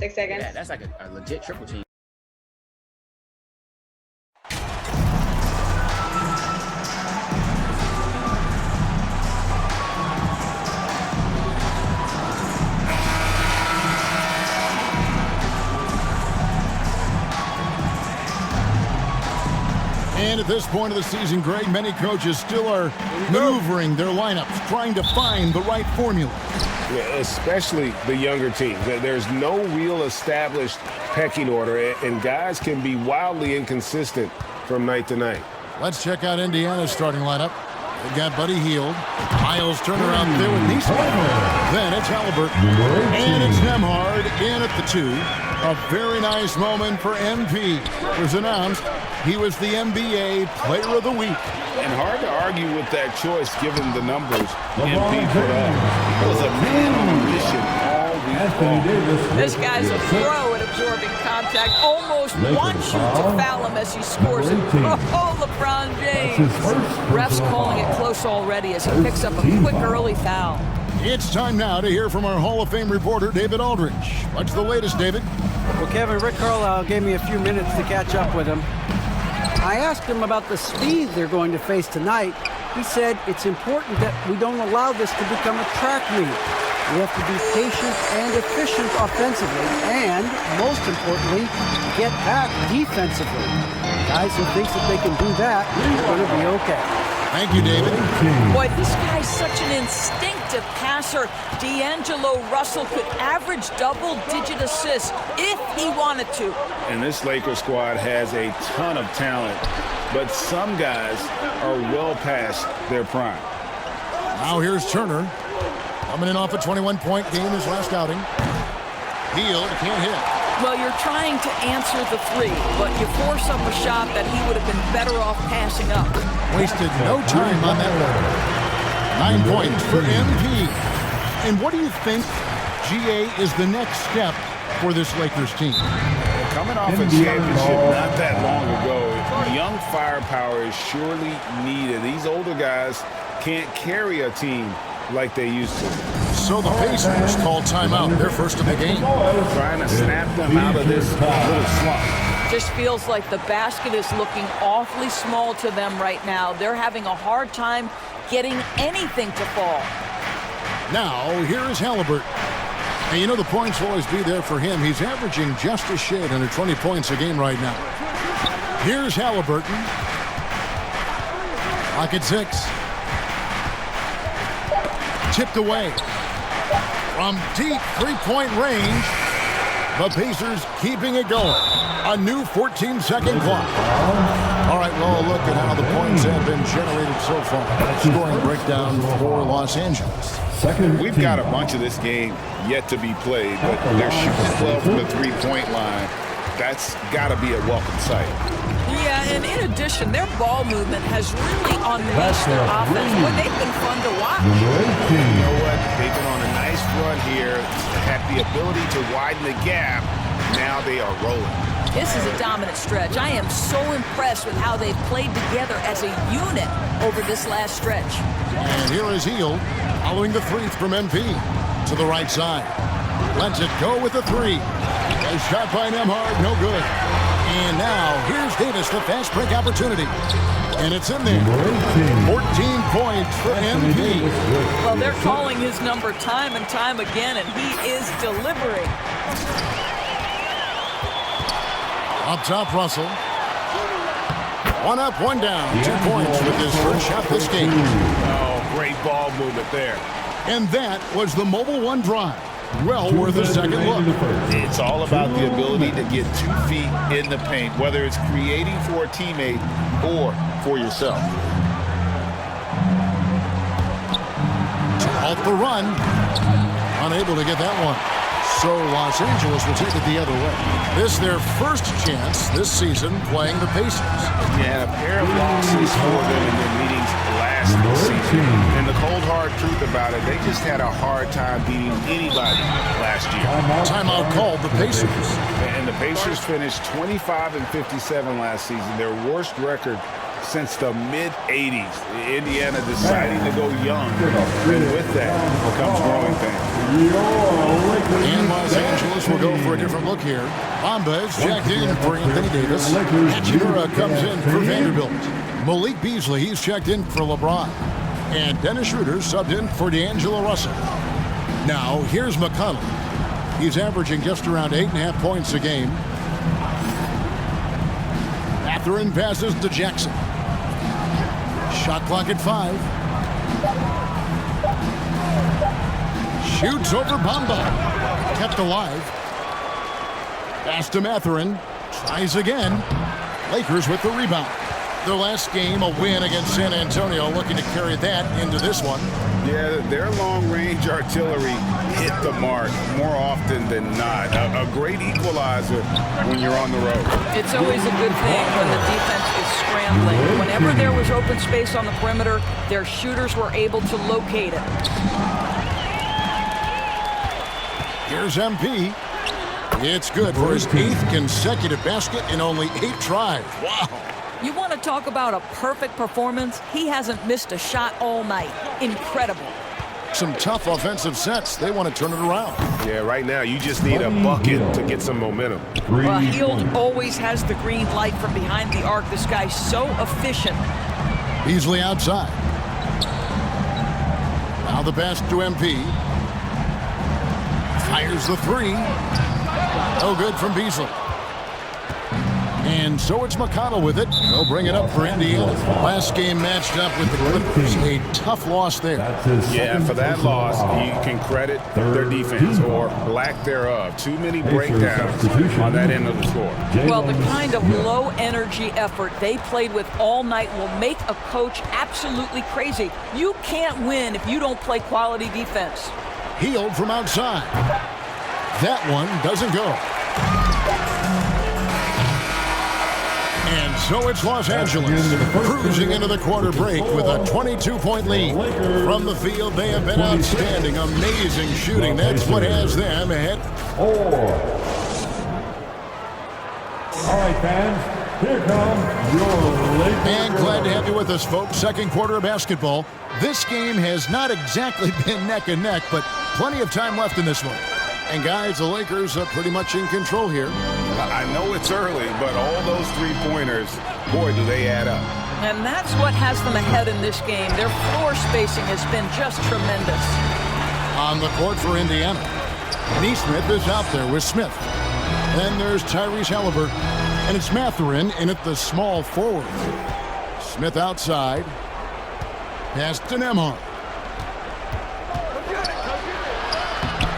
6 seconds. Yeah, that's like a legit triple team. And at this point of the season, Greg, many coaches still are maneuvering their lineups, trying to find the right formula. Yeah, especially the younger teams. There's no real established pecking order, and guys can be wildly inconsistent from night to night. Let's check out Indiana's starting lineup. They've got Buddy Hield. Miles Turner there with Neesmith. Then it's Halliburton. And it's Nembhard in at the 2. A very nice moment for MP. It was announced he was the NBA Player of the Week. And hard to argue with that choice given the numbers MP put up. He was a man on a mission all week long. This guy's a pro at absorbing contact. Almost wants you to foul him as he scores it. Oh, LeBron James. Refs calling it close already as he picks up a quick early foul. It's time now to hear from our Hall of Fame reporter, David Aldridge. What's the latest, David? Well, Kevin, Rick Carlisle gave me a few minutes to catch up with him. I asked him about the speed they're going to face tonight. He said it's important that we don't allow this to become a track meet. We have to be patient and efficient offensively, and most importantly, get back defensively. Guys who think that they can do that are going to be okay. Thank you, David. Boy, this guy's such an instinctive passer. D'Angelo Russell could average double-digit assists if he wanted to. And this Lakers squad has a ton of talent, but some guys are well past their prime. Now here's Turner. Coming in off a 21-point game his last outing. Hield can't hit. Well, you're trying to answer the 3, but you force up a shot that he would have been better off passing up. Wasted no time on that one. 9 points for MP. And what do you think, GA, is the next step for this Lakers team? Coming off a championship not that long ago, young firepower is surely needed. These older guys can't carry a team like they used to. So the Pacers called timeout, their first of the game. Trying to snap them out of this little slump. Just feels like the basket is looking awfully small to them right now. They're having a hard time getting anything to fall. Now, here is Halliburton. And you know the points will always be there for him. He's averaging just a shade under 20 points a game right now. Here's Halliburton. Clock at 6. Tipped away. From deep three-point range, the Pacers keeping it going. A new 14-second clock. All right, well, look at how the points have been generated so far. Scoring breakdown for Los Angeles. We've got a bunch of this game yet to be played, but they're shooting well from the three-point line. That's got to be a welcome sight. Yeah, and in addition, their ball movement has really unleashed their offense. Boy, they've been fun to watch. You know what? They've been on a nice run here, had the ability to widen the gap. Now they are rolling. This is a dominant stretch. I am so impressed with how they've played together as a unit over this last stretch. And here is Hield following the 3 from MP to the right side. Lets it go with the 3. A shot by Nembhard, no good. And now here's Davis, the fast break opportunity. And it's in there. 14 points for MP. Well, they're calling his number time and time again, and he is delivering. Up top, Russell. 1 up, 1 down. 2 points with his first shot this game. Oh, great ball movement there. And that was the Mobile One drive. Well worth a second look. It's all about the ability to get 2 feet in the paint, whether it's creating for a teammate or for yourself. Off the run. Unable to get that one. So Los Angeles will take it the other way. This is their first chance this season playing the Pacers. Yeah, a pair of losses for them in their meetings last season. And the cold hard truth about it, they just had a hard time beating anybody last year. Timeout called the Pacers. And the Pacers finished 25-57 last season, their worst record since the mid-'80s. Indiana deciding to go young, and with that comes growing pains. And Los Angeles will go for a different look here. Bamba is checked in for Anthony Davis. Hachimura comes in for Vanderbilt. Malik Beasley, he's checked in for LeBron. And Dennis Schroeder subbed in for D'Angelo Russell. Now, here's McConnell. He's averaging just around 8.5 points a game. Mathurin passes to Jackson. Shot clock at 5. Shoots over Bamba. Kept alive. Pass to Mathurin. Tries again. Lakers with the rebound. Their last game, a win against San Antonio, looking to carry that into this one. Yeah, their long-range artillery hit the mark more often than not. A great equalizer when you're on the road. It's always a good thing when the defense is scrambling. Whenever there was open space on the perimeter, their shooters were able to locate it. Here's MP. It's good for his 8th consecutive basket in only 8 tries. Wow. You want to talk about a perfect performance? He hasn't missed a shot all night. Incredible. Some tough offensive sets. They want to turn it around. Yeah, right now you just need a bucket to get some momentum. Well, Hield always has the green light from behind the arc. This guy's so efficient. Beasley outside. Now the pass to MP. Fires the 3. No good from Beasley. And so it's McConnell with it. They'll bring it up for Indiana. Last game matched up with the Clippers. A tough loss there. Yeah, for that loss, you can credit their defense or lack thereof. Too many breakdowns on that end of the floor. Well, the kind of low-energy effort they played with all night will make a coach absolutely crazy. You can't win if you don't play quality defense. Hield from outside. That one doesn't go. And so it's Los Angeles cruising into the quarter break with a 22-point lead. From the field, they have been outstanding. Amazing shooting. That's what has them ahead. All right, fans, here comes your Lakers. And glad to have you with us, folks. Second quarter of basketball. This game has not exactly been neck and neck, but plenty of time left in this one. And guys, the Lakers are pretty much in control here. I know it's early, but all those three-pointers, boy, do they add up. And that's what has them ahead in this game. Their floor spacing has been just tremendous. On the court for Indiana, Neesmith is out there with Smith. Then there's Tyrese Halliburton, and it's Mathurin in at the small forward. Smith outside. Pass to Nembhard.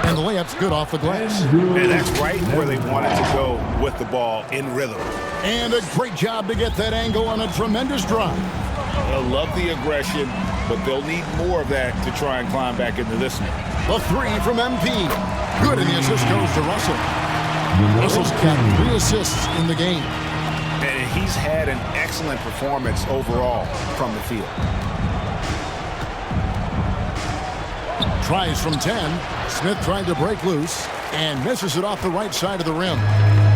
And the layup's good off the glass. And that's right where they wanted to go with the ball in rhythm. And a great job to get that angle on a tremendous drive. They'll love the aggression, but they'll need more of that to try and climb back into this one. The 3 from MP. Good, and the assist goes to Russell. Russell's got 3 assists in the game. And he's had an excellent performance overall from the field. Tries from 10. Smith trying to break loose and misses it off the right side of the rim.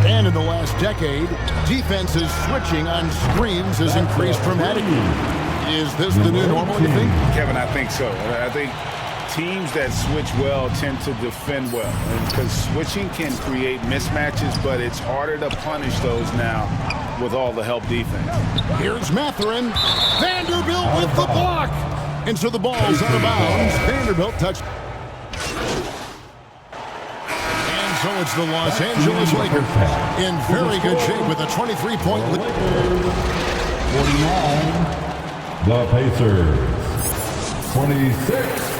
And in the last decade, defenses switching on screens has increased dramatically. Is this the new normal, you think? Kevin, I think so. I think teams that switch well tend to defend well. Because switching can create mismatches, but it's harder to punish those now with all the help defense. Here's Mathurin. Vanderbilt with the block. And so the ball's out of bounds. Vanderbilt touched. And so it's the Los Angeles Lakers in very good shape with a 23-point lead. 49, the Pacers. 26.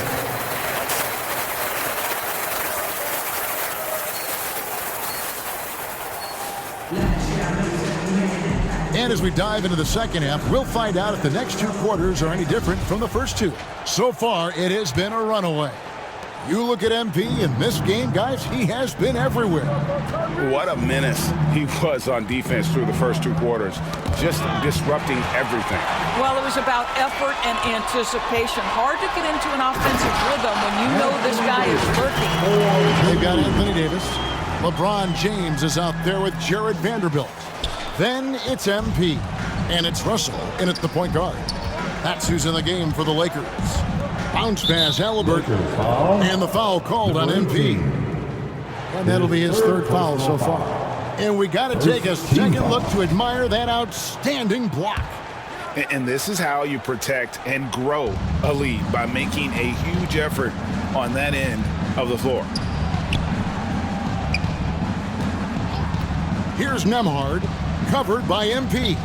And as we dive into the second half, we'll find out if the next 2 quarters are any different from the first 2. So far, it has been a runaway. You look at MP in this game, guys, he has been everywhere. What a menace he was on defense through the first 2 quarters, just disrupting everything. Well, it was about effort and anticipation. Hard to get into an offensive rhythm when you know this guy is lurking. They've got Anthony Davis. LeBron James is out there with Jared Vanderbilt. Then it's MP. And it's Russell in at the point guard. That's who's in the game for the Lakers. Bounce pass, Halliburton. And the foul called on MP. And that'll be his third foul so far. And we got to take a second look to admire that outstanding block. And this is how you protect and grow a lead, by making a huge effort on that end of the floor. Here's Nembhard, covered by MP.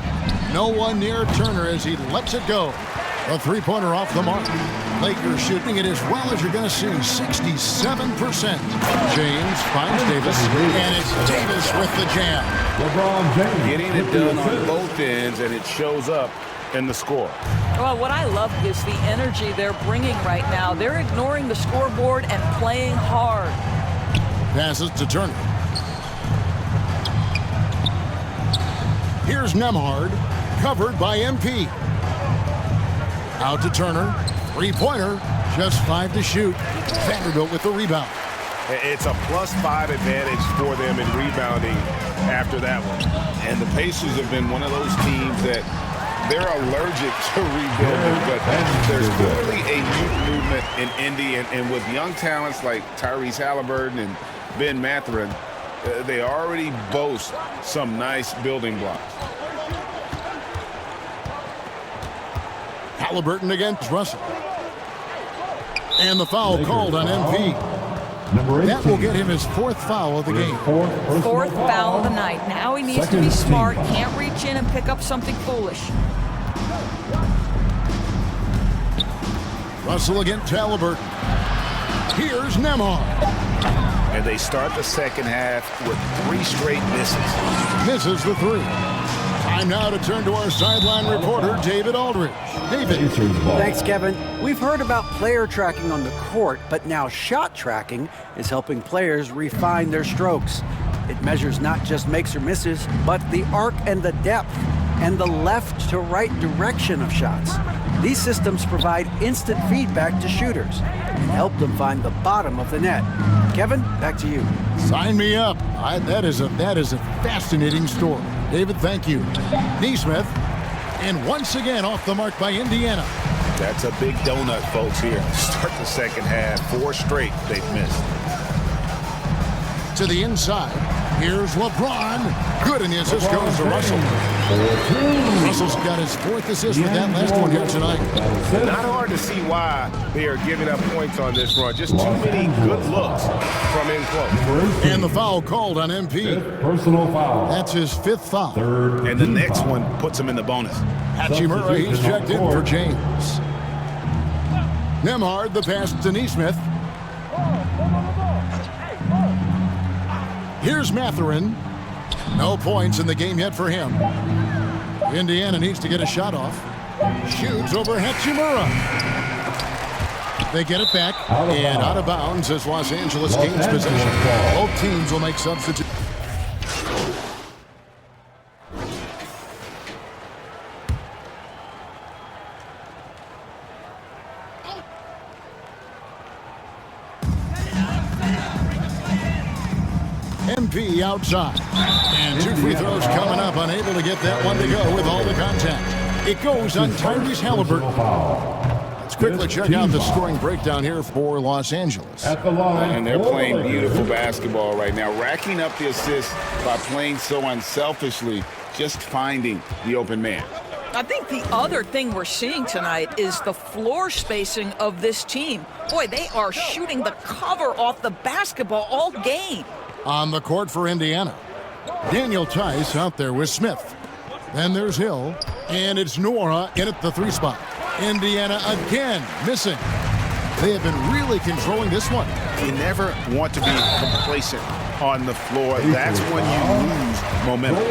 No one near Turner as he lets it go. A three-pointer off the mark. Lakers shooting it as well as you're going to see, 67%. James finds Davis, and it's Davis with the jam. LeBron James Getting it done on both ends, and it shows up in the score. Well, what I love is the energy they're bringing right now. They're ignoring the scoreboard and playing hard. Passes to Turner. Here's Nembhard, covered by MP. Out to Turner. Three-pointer, just 5 to shoot. Vanderbilt with the rebound. It's a +5 advantage for them in rebounding after that one. And the Pacers have been one of those teams that they're allergic to rebuilding, but there's clearly a youth movement in Indy, and with young talents like Tyrese Halliburton and Ben Mathurin, they already boast some nice building blocks. Halliburton against Russell. And the foul called on MP. That will get him his fourth foul of the game. Fourth foul of the night. Now he needs to be smart. Can't reach in and pick up something foolish. Russell against Halliburton. Here's Nembhard. And they start the second half with 3 straight misses. Misses the 3. Time now to turn to our sideline reporter, David Aldridge. David. Thanks, Kevin. We've heard about player tracking on the court, but now shot tracking is helping players refine their strokes. It measures not just makes or misses, but the arc and the depth and the left to right direction of shots. These systems provide instant feedback to shooters and help them find the bottom of the net. Kevin, back to you. Sign me up. That is a fascinating story. David, thank you. Neesmith, and once again off the mark by Indiana. That's a big donut, folks, here. Start the second half. 4 straight they've missed. To the inside. Here's LeBron. Good, and the assist goes to Russell. Russell's got his 4th assist with that last one here tonight. Not hard to see why they are giving up points on this run. Just too many good looks from in close. And the foul called on MP. Personal foul. That's his 5th foul. And the next one puts him in the bonus. Hachimura, he's checked in for James. Nembhard, the pass to Neesmith. Here's Mathurin. No points in the game yet for him. Indiana needs to get a shot off. Shoots over Hachimura. They get it back, and out of bounds as Los Angeles gains possession. Both teams will make substitutes. MP outside. And 2 free throws coming up, unable to get that one to go with all the contact. It goes on Tyrese Halliburton. Let's quickly check out the scoring breakdown here for Los Angeles. And they're playing beautiful basketball right now, racking up the assists by playing so unselfishly, just finding the open man. I think the other thing we're seeing tonight is the floor spacing of this team. Boy, they are shooting the cover off the basketball all game. On the court for Indiana, Daniel Tice out there with Smith. Then there's Hill, and it's Nora in at the 3 spot. Indiana again missing. They have been really controlling this one. You never want to be complacent on the floor. That's when you lose momentum.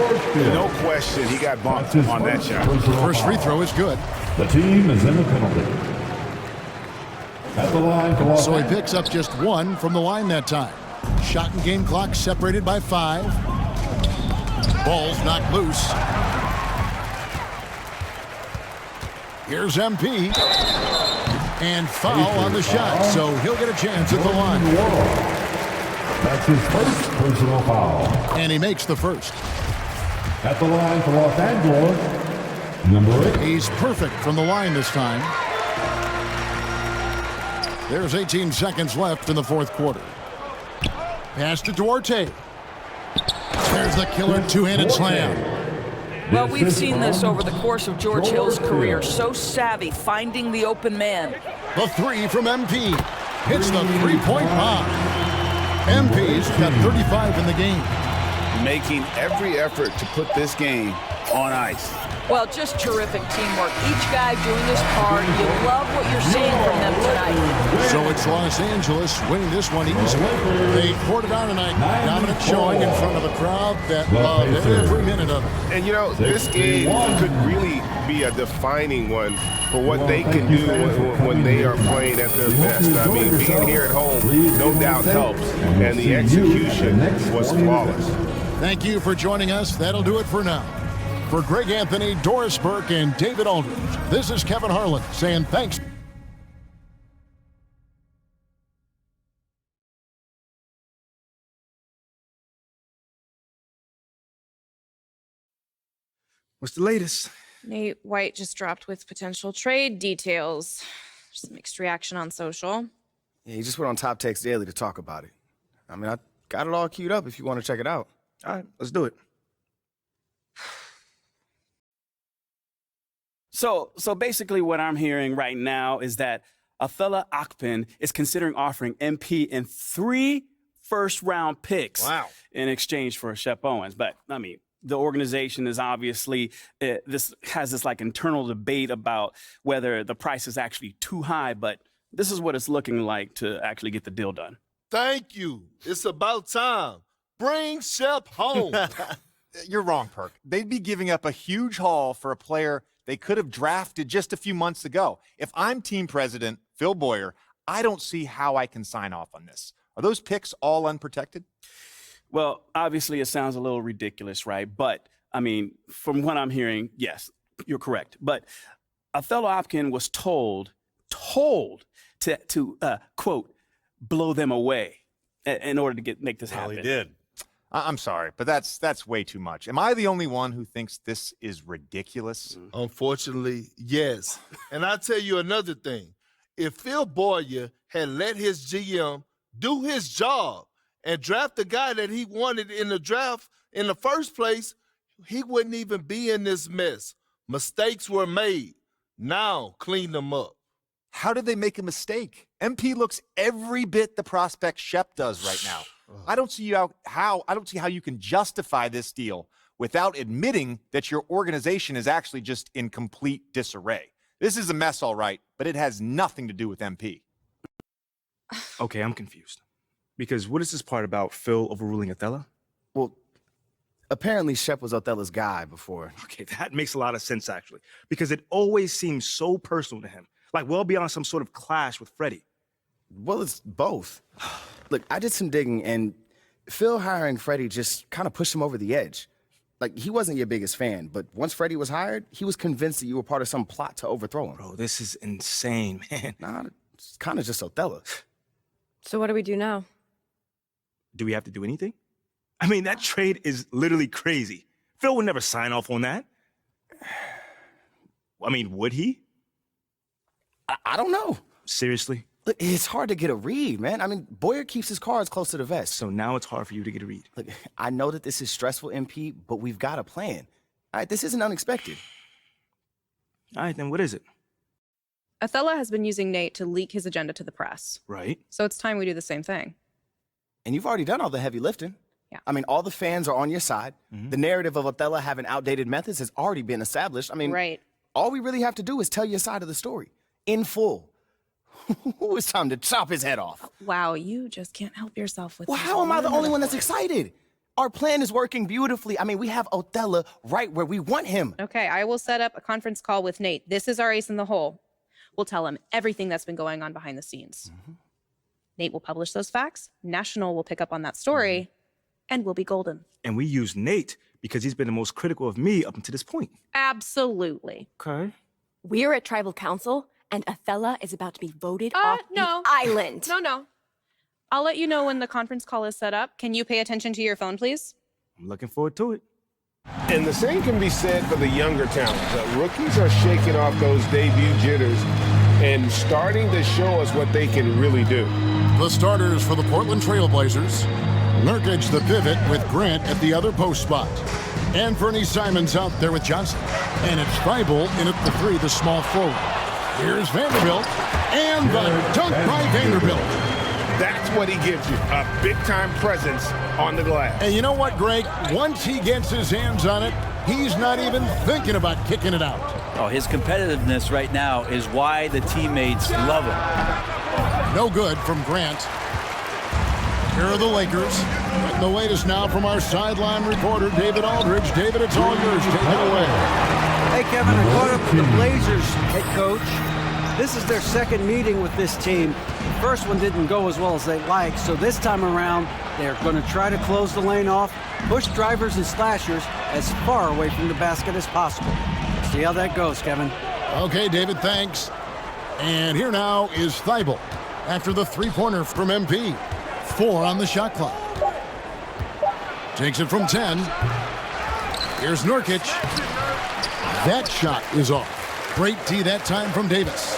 No question, he got bumped on that shot. First free throw is good. The team is in the penalty. At the line for Los So he picks up just 1 from the line that time. Shot and game clock separated by 5. Ball's knocked loose. Here's MP. And foul on the shot, so he'll get a chance at the line. That's his first personal foul. And he makes the first. At the line for Los Angeles, Number 8. He's perfect from the line this time. There's 18 seconds left in the fourth quarter. Pass to Duarte. There's the killer two-handed slam. Well, we've seen this over the course of George Hill's career. So savvy, finding the open man. The three from MP. Hits the three-point bomb. MP's got 35 in the game. Making every effort to put this game on ice. Well, just terrific teamwork. Each guy doing his part. You love what you're seeing from them tonight. So it's Los Angeles winning this one easily. They poured it on tonight. Dominant showing in front of a crowd that loved every minute of it. And, you know, this game could really be a defining one for what they can do when they are playing at their best. I mean, being here at home no doubt helps, and the execution was flawless. Thank you for joining us. That'll do it for now. For Greg Anthony, Doris Burke, and David Aldridge, this is Kevin Harlan saying thanks. What's the latest? Nate White just dropped with potential trade details. There's some mixed reaction on social. Yeah, he just went on Top Text Daily to talk about it. I mean, I got it all queued up if you want to check it out. All right, let's do it. So basically what I'm hearing right now is that Athela Akpin is considering offering MP in 3 first-round picks in exchange for Shep Owens. But, I mean, the organization is obviously, this like internal debate about whether the price is actually too high, but this is what it's looking like to actually get the deal done. Thank you. It's about time. Bring Shep home. You're wrong, Perk. They'd be giving up a huge haul for a player they could have drafted just a few months ago. If I'm team president Phil Boyer, I don't see how I can sign off on this. Are those picks all unprotected? Well, obviously it sounds a little ridiculous, right? But, I mean, from what I'm hearing, yes, you're correct. But Athela Akpin was told to quote, blow them away in order to make this happen. Well, he did. I'm sorry, but that's way too much. Am I the only one who thinks this is ridiculous? Unfortunately, yes. And I'll tell you another thing. If Phil Boyer had let his GM do his job and draft the guy that he wanted in the draft in the first place, he wouldn't even be in this mess. Mistakes were made. Now clean them up. How did they make a mistake? MP looks every bit the prospect Shep does right now. I don't see how you can justify this deal without admitting that your organization is actually just in complete disarray. This is a mess, all right, but it has nothing to do with MP. Okay, I'm confused. Because what is this part about Phil overruling Athela? Well, apparently Shep was Athela's guy before. Okay, that makes a lot of sense, actually. Because it always seems so personal to him. Like well beyond some sort of clash with Freddie. Well, it's both. Look, I did some digging, and Phil hiring Freddie just kind of pushed him over the edge. Like, he wasn't your biggest fan, but once Freddie was hired, he was convinced that you were part of some plot to overthrow him. Bro, this is insane, man. Nah, it's kind of just Othello. So what do we do now? Do we have to do anything? I mean, that trade is literally crazy. Phil would never sign off on that. I mean, would he? I don't know. Seriously? Look, it's hard to get a read, man. I mean, Boyer keeps his cards close to the vest. So now it's hard for you to get a read. Look, I know that this is stressful, MP, but we've got a plan. All right, this isn't unexpected. All right, then what is it? Athela has been using Nate to leak his agenda to the press. Right. So it's time we do the same thing. And you've already done all the heavy lifting. Yeah. I mean, all the fans are on your side. The narrative of Athela having outdated methods has already been established. I mean, right. All we really have to do is tell your side of the story in full. It's time to chop his head off. Wow, you just can't help yourself with Well, how am I the only one that's excited? Our plan is working beautifully. I mean, we have Athela right where we want him. Okay, I will set up a conference call with Nate. This is our ace in the hole. We'll tell him everything that's been going on behind the scenes. Nate will publish those facts. National will pick up on that story, and we'll be golden. And we use Nate because he's been the most critical of me up until this point. Absolutely. Okay. We're at Tribal Council, and Athela is about to be voted off the island. No. I'll let you know when the conference call is set up. Can you pay attention to your phone, please? I'm looking forward to it. And the same can be said for the younger talent. Rookies are shaking off those debut jitters and starting to show us what they can really do. The starters for the Portland Trail Blazers. Nurkic the pivot with Grant at the other post spot. And Fernie Simons out there with Johnson. And it's Thibault in at the 3, the small forward. Here's Vanderbilt. And the dunk by Vanderbilt. That's what he gives you, a big-time presence on the glass. And you know what, Greg? Once he gets his hands on it, he's not even thinking about kicking it out. Oh, his competitiveness right now is why the teammates love him. No good from Grant. Here are the Lakers. And the latest now from our sideline reporter, David Aldridge. David, it's all yours. Take it away. Hey, Kevin, I caught up with the Blazers head coach. This is their second meeting with this team. The first one didn't go as well as they liked, so this time around, they're going to try to close the lane off, push drivers and slashers as far away from the basket as possible. See how that goes, Kevin. Okay, David, thanks. And here now is Thibault after the three-pointer from MP. 4 on the shot clock. Takes it from 10. Here's Nurkic. That shot is off. Great tee that time from Davis.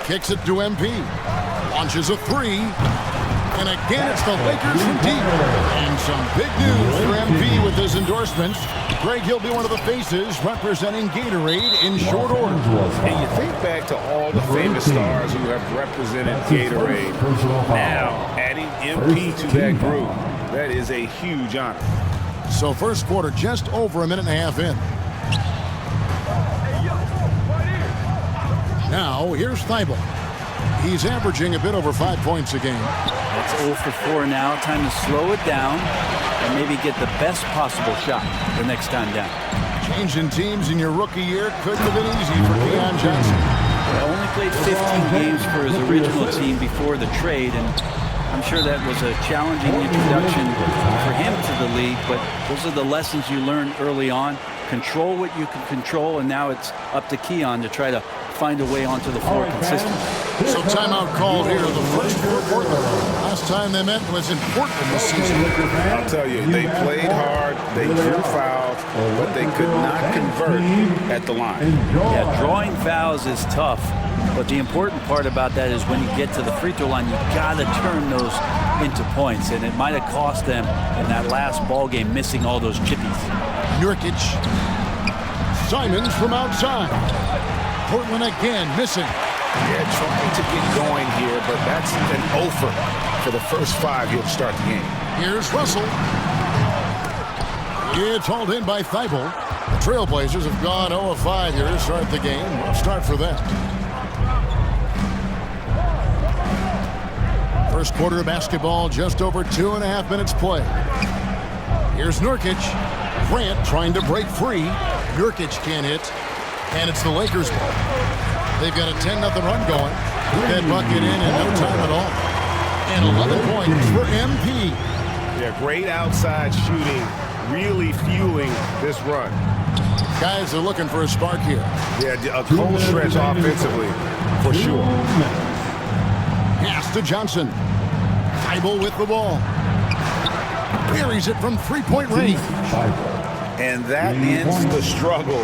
Kicks it to MP. Launches a 3. And again, it's the Lakers from deep. And some big news for MP with his endorsements. Greg, he'll be one of the faces representing Gatorade in short order. And you think back to all the famous stars who have represented Gatorade. Now, adding MP to that group, that is a huge honor. So first quarter, just over a minute and a half in. Now, here's Thibault. He's averaging a bit over 5 points a game. It's 0 for 4 now. Time to slow it down and maybe get the best possible shot the next time down. Changing teams in your rookie year couldn't have been easy for Keon Johnson. He only played 15 games for his original team before the trade, and I'm sure that was a challenging introduction for him to the league, but those are the lessons you learn early on. Control what you can control, and now it's up to Keon to try to find a way onto the floor consistently. So timeout called here, the first for Portland. Last time they met was in Portland this season. I'll tell you, they played hard, they drew fouls, but they could not convert at the line. Yeah, drawing fouls is tough, but the important part about that is when you get to the free throw line, you got to turn those into points, and it might have cost them in that last ball game missing all those chippies. Nurkic. Simons from outside. Portland again missing. Yeah, trying to get going here, but that's an offer for the first 5 he'll start the game. Here's Russell. It's hauled in by Thibault. The Trailblazers have gone 0 of 5 here to start the game. Rough start for them. First quarter of basketball, just over 2.5 minutes play. Here's Nurkic. Grant trying to break free. Nurkic can't hit. And it's the Lakers ball. They've got a 10-0 run going. Put that bucket in no time at all. And 11 points for MP. Yeah, great outside shooting, really fueling this run. Guys are looking for a spark here. Yeah, a cold stretch offensively, for sure. Pass to Johnson. Thibault with the ball. Buries it from three-point range. And that ends the struggle.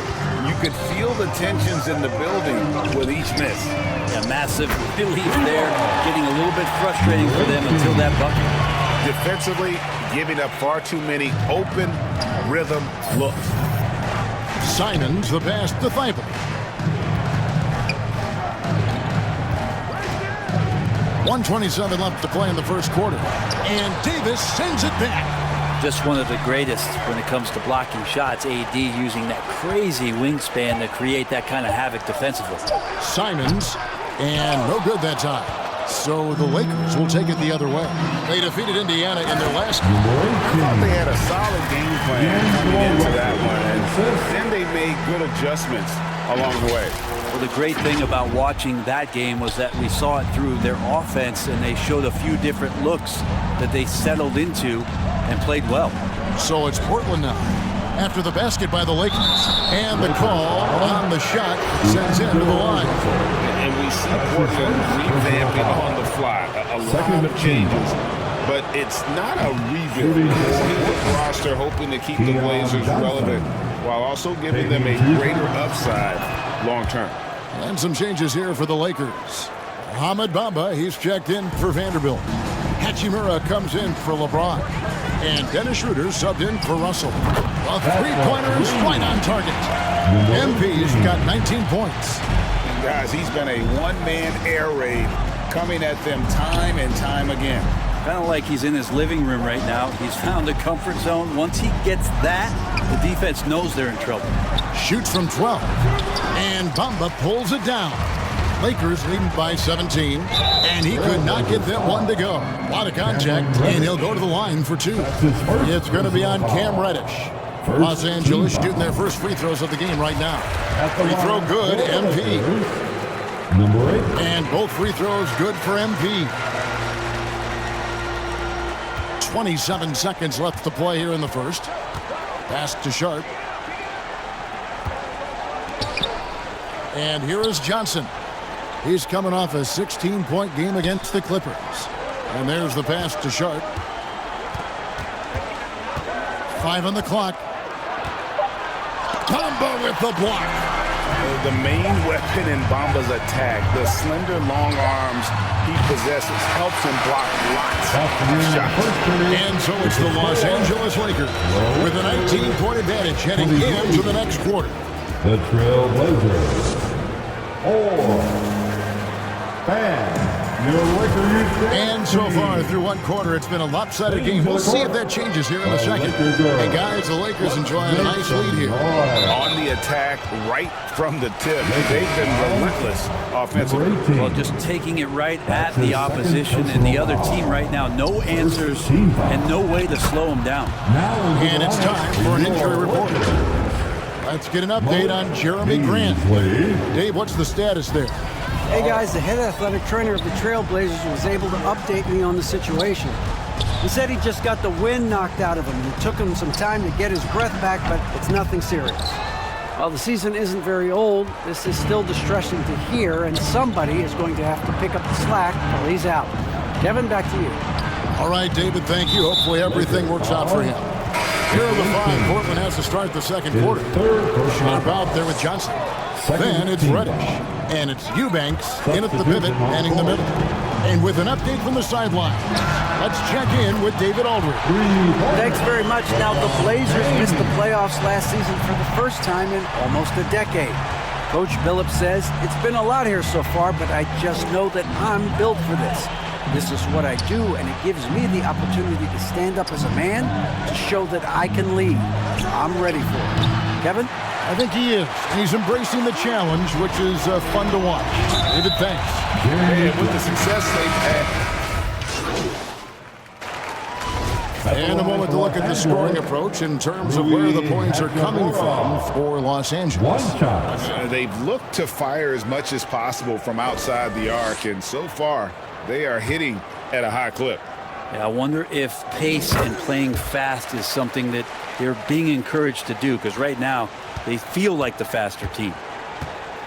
You could feel the tensions in the building with each miss. Yeah, massive relief there. Getting a little bit frustrating for them until that bucket. Defensively, giving up far too many open rhythm looks. Simons the pass to Thibault. 1:27 left to play in the first quarter. And Davis sends it back. Just one of the greatest when it comes to blocking shots. AD using that crazy wingspan to create that kind of havoc defensively. Simons, and no good that time. So the Lakers will take it the other way. They defeated Indiana in their last game. I thought they had a solid game plan coming into that one, and then they made good adjustments along the way. Well, the great thing about watching that game was that we saw it through their offense, and they showed a few different looks that they settled into and played well. So it's Portland now. After the basket by the Lakers. And the call on the shot sends it to the line. And we see Portland revamping on the fly. A lot of changes but it's not a rebuild. It's a new roster hoping to keep the Blazers relevant while also giving them a greater upside long term. And some changes here for the Lakers. Mohamed Bamba, he's checked in for Vanderbilt. Hachimura comes in for LeBron. And Dennis Schroeder subbed in for Russell. A three-pointer is right on target. MP's got 19 points. Guys, he's been a one-man air raid coming at them time and time again. Kind of like he's in his living room right now. He's found a comfort zone. Once he gets that, the defense knows they're in trouble. Shoots from 12. And Bamba pulls it down. Lakers leading by 17. And he could not get that one to go. A lot of contact, and he'll go to the line for two. It's going to be on Cam Reddish. Los Angeles shooting their first free throws of the game right now. Free throw good, MP. And both free throws good for MP. 27 seconds left to play here in the first. Pass to Sharp. And here is Johnson. He's coming off a 16-point game against the Clippers. And there's the pass to Sharp. 5 on the clock. Bamba with the block. The main weapon in Bamba's attack, the slender, long arms he possesses, helps him block lots of shots. And so it's the Los Angeles Lakers with a 19-point advantage heading into the next quarter. The Trail Blazers. And so far through one quarter, it's been a lopsided game. We'll see if that changes here in a second. Hey guys, the Lakers enjoying a nice lead here. On the attack right from the tip. They've been relentless offensively. Well, just taking it right at the opposition and the other team right now. No answers and no way to slow them down. And it's time for an injury report. Let's get an update on Jeremy Grant. Dave, what's the status there? Hey guys, the head athletic trainer of the Trailblazers was able to update me on the situation. He said he just got the wind knocked out of him, and it took him some time to get his breath back, but it's nothing serious. While the season isn't very old, this is still distressing to hear, and somebody is going to have to pick up the slack while he's out. Kevin, back to you. All right, David, thank you. Hopefully everything works out for him. Here are the 5. Portland has to start the second quarter. Sharp out there with Johnson. Then it's Reddish. And it's Eubanks in at the pivot, manning the middle. And with an update from the sideline, let's check in with David Aldridge. Thanks very much. Now, the Blazers missed the playoffs last season for the first time in almost a decade. Coach Billups says, it's been a lot here so far, but I just know that I'm built for this. This is what I do, and it gives me the opportunity to stand up as a man to show that I can lead. I'm ready for it. Kevin? I think he is. He's embracing the challenge, which is fun to watch. David, thanks. And with the success they've had. And a moment to look at the scoring approach in terms of where the points are coming from for Los Angeles. They've looked to fire as much as possible from outside the arc, and so far they are hitting at a high clip. Yeah, I wonder if pace and playing fast is something that they're being encouraged to do, because right now they feel like the faster team.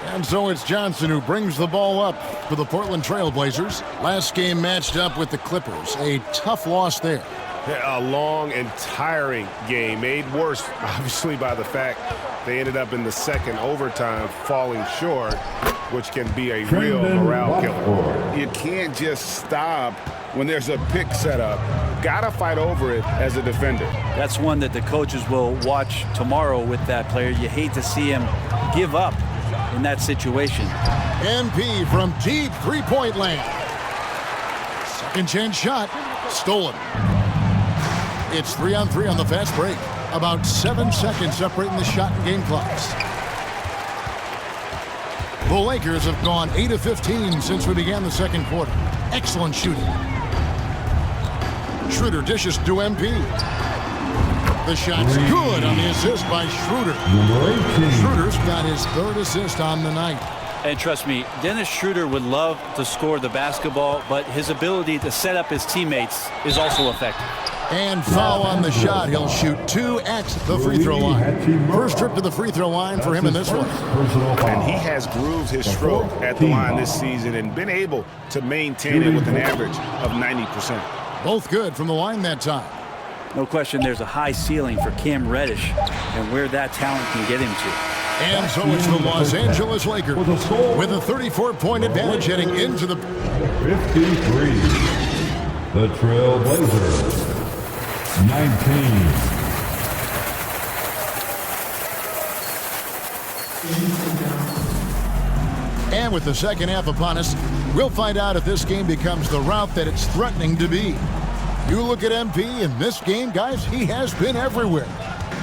And so it's Johnson who brings the ball up for the Portland Trailblazers. Last game matched up with the Clippers. A tough loss there. A long and tiring game, made worse, obviously, by the fact they ended up in the second overtime falling short, which can be a real morale killer. You can't just stop when there's a pick set up. Gotta fight over it as a defender. That's one that the coaches will watch tomorrow with that player. You hate to see him give up in that situation. MP from deep three-point land. Second chance shot, stolen. It's 3-on-3 on the fast break. About 7 seconds separating the shot and game clocks. The Lakers have gone 8 of 15 since we began the second quarter. Excellent shooting. Schroeder dishes to MP. The shot's good on the assist by Schroeder. Schroeder's got his 3rd assist on the night. And trust me, Dennis Schroeder would love to score the basketball, but his ability to set up his teammates is also effective. And foul on the shot. He'll shoot 2 at the free throw line. First trip to the free throw line for him in this one. And he has grooved his stroke at the line this season and been able to maintain it with an average of 90%. Both good from the line that time. No question there's a high ceiling for Cam Reddish and where that talent can get him to. And so it's the Los Angeles Lakers with a 34-point advantage heading into the 53. The Trail Blazers, 19. And with the second half upon us, we'll find out if this game becomes the route that it's threatening to be. You look at MP in this game, guys, he has been everywhere.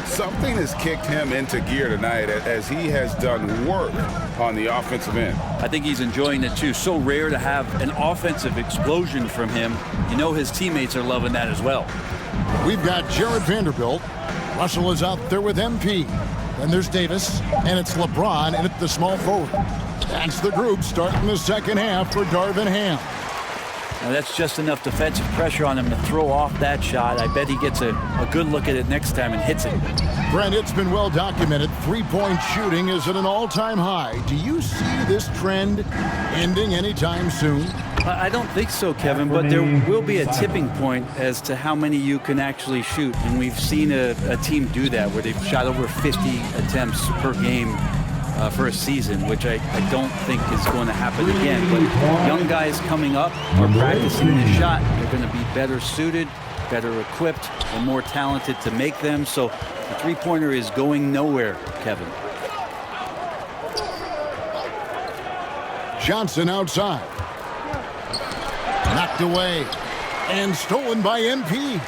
Something has kicked him into gear tonight as he has done work on the offensive end. I think he's enjoying it too. So rare to have an offensive explosion from him. You know his teammates are loving that as well. We've got Jared Vanderbilt. Russell is out there with MP. Then there's Davis, and it's LeBron, and it's the small forward. That's the group starting the second half for Darvin Ham. Now that's just enough defensive pressure on him to throw off that shot. I bet he gets a good look at it next time and hits it. Brent, it's been well documented. Three-point shooting is at an all-time high. Do you see this trend ending anytime soon? I don't think so, Kevin, but there will be a tipping point as to how many you can actually shoot. And we've seen a team do that where they've shot over 50 attempts per game for a season, which I don't think is going to happen again. But young guys coming up are practicing this shot. They're going to be better suited, better equipped, and more talented to make them. So the three-pointer is going nowhere, Kevin. Johnson outside. Knocked away and stolen by MP.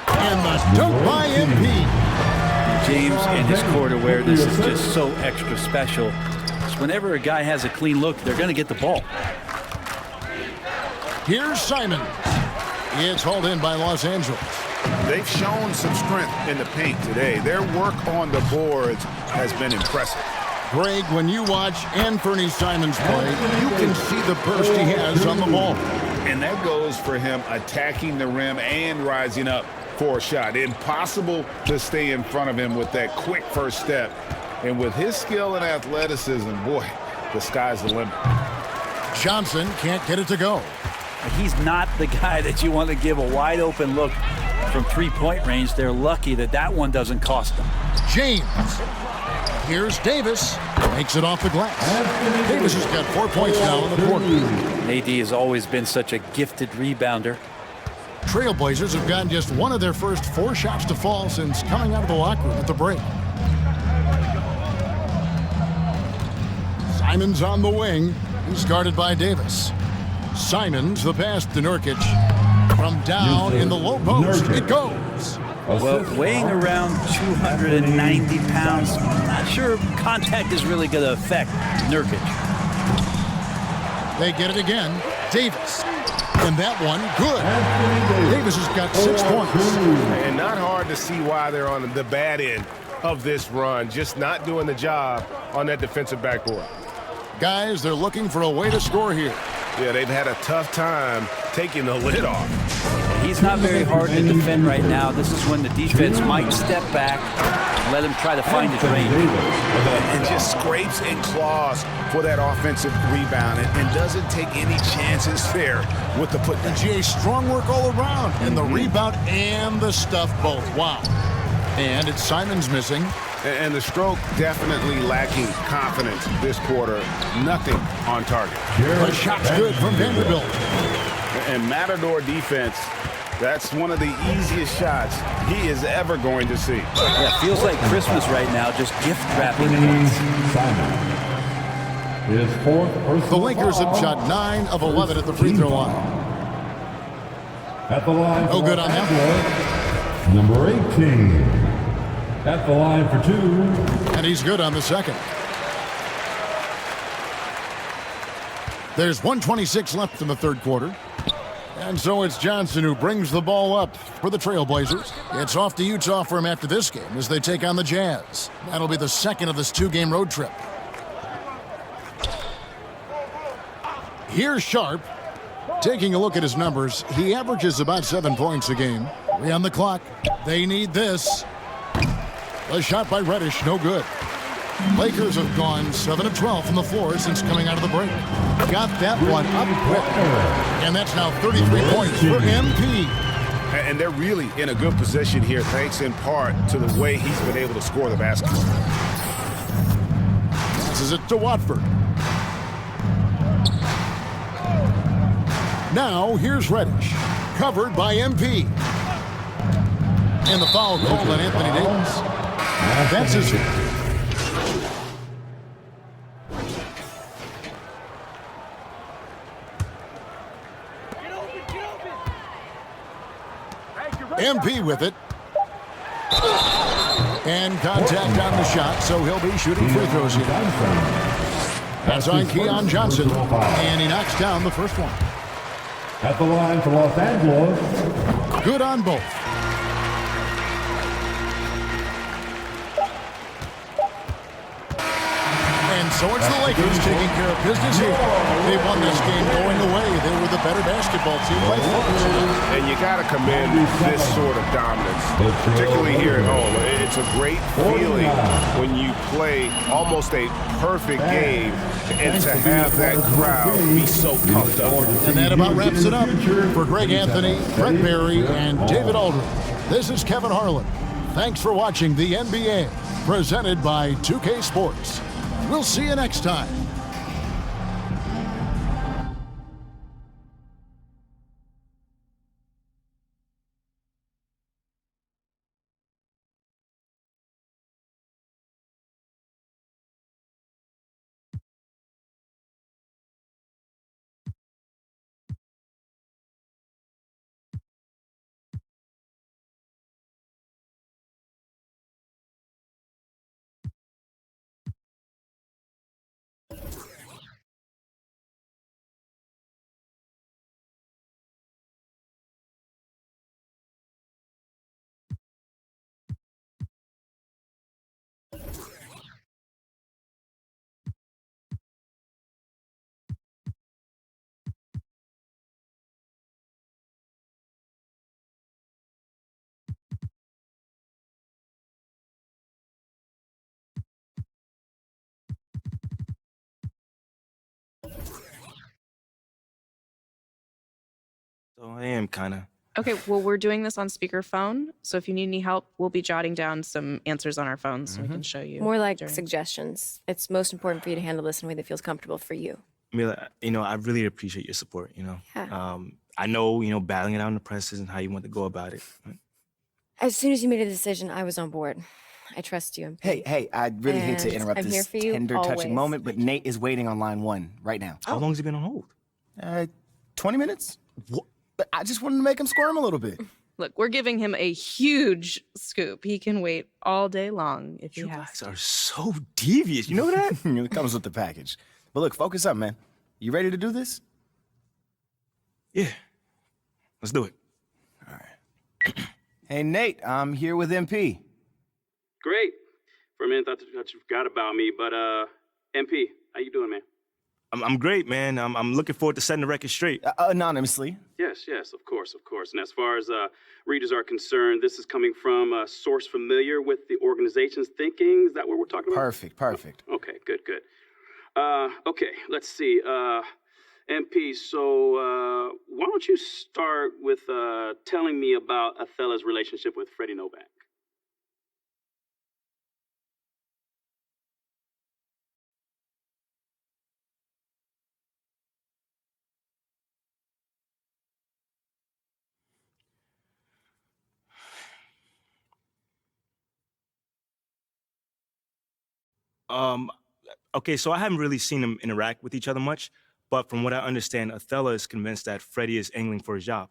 And the dunk by MP. James and his court awareness is just so extra special. So whenever a guy has a clean look, they're going to get the ball. Here's Simon. It's hauled in by Los Angeles. They've shown some strength in the paint today. Their work on the boards has been impressive. Greg, when you watch Anthony Simons play, you can see the burst he has on the ball. And that goes for him attacking the rim and rising up for a shot. Impossible to stay in front of him with that quick first step. And with his skill and athleticism, boy, the sky's the limit. Johnson can't get it to go. He's not the guy that you want to give a wide open look from three-point range. They're lucky that that one doesn't cost them. James. Here's Davis. Makes it off the glass. Davis has got 4 points now in the quarter. AD has always been such a gifted rebounder. Trailblazers have gotten just one of their first 4 shots to fall since coming out of the locker room at the break. Simons on the wing. He's guarded by Davis. Simons, the pass to Nurkic. From down in the low post, it goes. Well, weighing around 290 pounds, I'm not sure contact is really going to affect Nurkic. They get it again. Davis. And that one, good. Davis has got 6 points. And not hard to see why they're on the bad end of this run. Just not doing the job on that defensive backboard. Guys, they're looking for a way to score here. Yeah, they've had a tough time taking the lid off. He's not very hard to defend right now. This is when the defense might step back and let him try to find his range. And just scrapes and claws for that offensive rebound and doesn't take any chances there with the putback. GA, strong work all around. And the rebound and the stuff both. Wow. And it's Simons missing. And the stroke definitely lacking confidence this quarter. Nothing on target. The shot's good from Vanderbilt. And Matador defense, that's one of the easiest shots he is ever going to see. Yeah, feels like Christmas right now, just gift wrapping. The Lakers have shot 9 of 11 at the free throw line. At the line. No good on that one. Number 18. At the line for 2. And he's good on the second. There's 1:26 left in the third quarter. And so it's Johnson who brings the ball up for the Trailblazers. It's off to Utah for him after this game as they take on the Jazz. That'll be the second of this 2-game road trip. Here's Sharp. Taking a look at his numbers, he averages about 7 points a game. 3 on the clock. They need this. A shot by Reddish, no good. Lakers have gone 7 of 12 from the floor since coming out of the break. Got that one up quick. And that's now 33 points for MP. And they're really in a good position here, thanks in part to the way he's been able to score the basketball. Passes it to Watford. Now here's Reddish, covered by MP. And the foul called on Anthony Davis. That's his. MP with it. And contact on the shot, so he'll be shooting free throws here. That's on Keon Johnson, and he knocks down the first one. At the line for Los Angeles. Good on both. And so it's the Lakers taking care of business here. They won this game going away. They were the better basketball team by 4. And you got to commend this sort of dominance, particularly here at home. It's a great feeling when you play almost a perfect game and to have that crowd be so pumped up. And that about wraps it up. For Greg Anthony, Brett Barry, and David Aldridge, this is Kevin Harlan. Thanks for watching the NBA, presented by 2K Sports. We'll see you next time. So I am kind of. Okay, well, we're doing this on speakerphone, so if you need any help, we'll be jotting down some answers on our phones so we can show you. More like suggestions. It's most important for you to handle this in a way that feels comfortable for you. Mila, I really appreciate your support, Yeah. I know, battling it out in the press isn't how you want to go about it. As soon as you made a decision, I was on board. I trust you. Hey, I really hate to And interrupt I'm here this for you tender, touching always. moment, but Nate is waiting on line 1 right now. How long has he been on hold? 20 minutes. What? But I just wanted to make him squirm a little bit. Look, we're giving him a huge scoop. He can wait all day long if he has. You guys are so devious. You know that? It comes with the package. But look, focus up, man. You ready to do this? Yeah. Let's do it. All right. Hey, Nate, I'm here with MP. Great. For a minute, I thought you forgot about me, but MP, how you doing, man? I'm great, man. I'm looking forward to setting the record straight. Anonymously. Yes, of course. And as far as readers are concerned, this is coming from a source familiar with the organization's thinking. Is that what we're talking about? Perfect. Okay, good. Okay, let's see. MP, so why don't you start with telling me about Othello's relationship with Freddie Novak? Okay, so I haven't really seen them interact with each other much, but from what I understand, Othello is convinced that Freddie is angling for his job.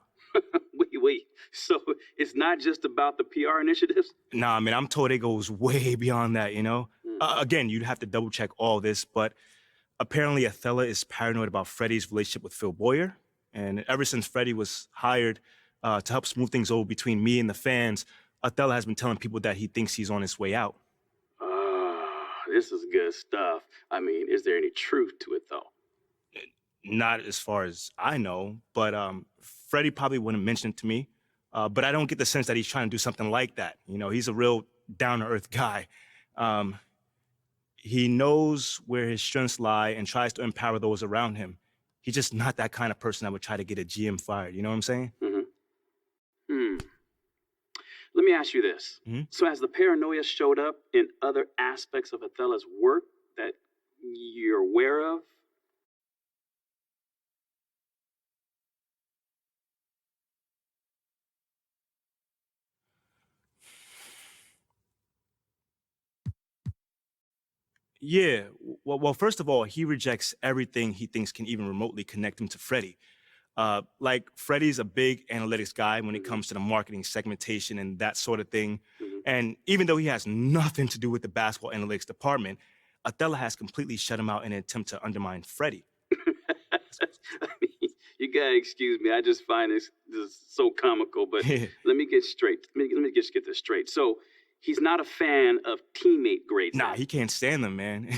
Wait. So it's not just about the PR initiatives? Nah, man, I'm told it goes way beyond that, Again, you'd have to double check all this, but apparently Othello is paranoid about Freddie's relationship with Phil Boyer. And ever since Freddie was hired to help smooth things over between me and the fans, Othello has been telling people that he thinks he's on his way out. This is good stuff. I mean, is there any truth to it, though? Not as far as I know, but Freddie probably wouldn't mention it to me. But I don't get the sense that he's trying to do something like that. He's a real down-to-earth guy. He knows where his strengths lie and tries to empower those around him. He's just not that kind of person that would try to get a GM fired. You know what I'm saying? Let me ask you this. So has the paranoia showed up in other aspects of Othella's work that you're aware of? Yeah. Well, first of all, he rejects everything he thinks can even remotely connect him to Freddie. Like, Freddie's a big analytics guy when it comes to the marketing segmentation and that sort of thing. And even though he has nothing to do with the basketball analytics department, Othella has completely shut him out in an attempt to undermine Freddie. I mean, you gotta excuse me. I just find this so comical. But let me get straight. Let me just get this straight. So he's not a fan of teammate grades. Nah, he can't stand them, man.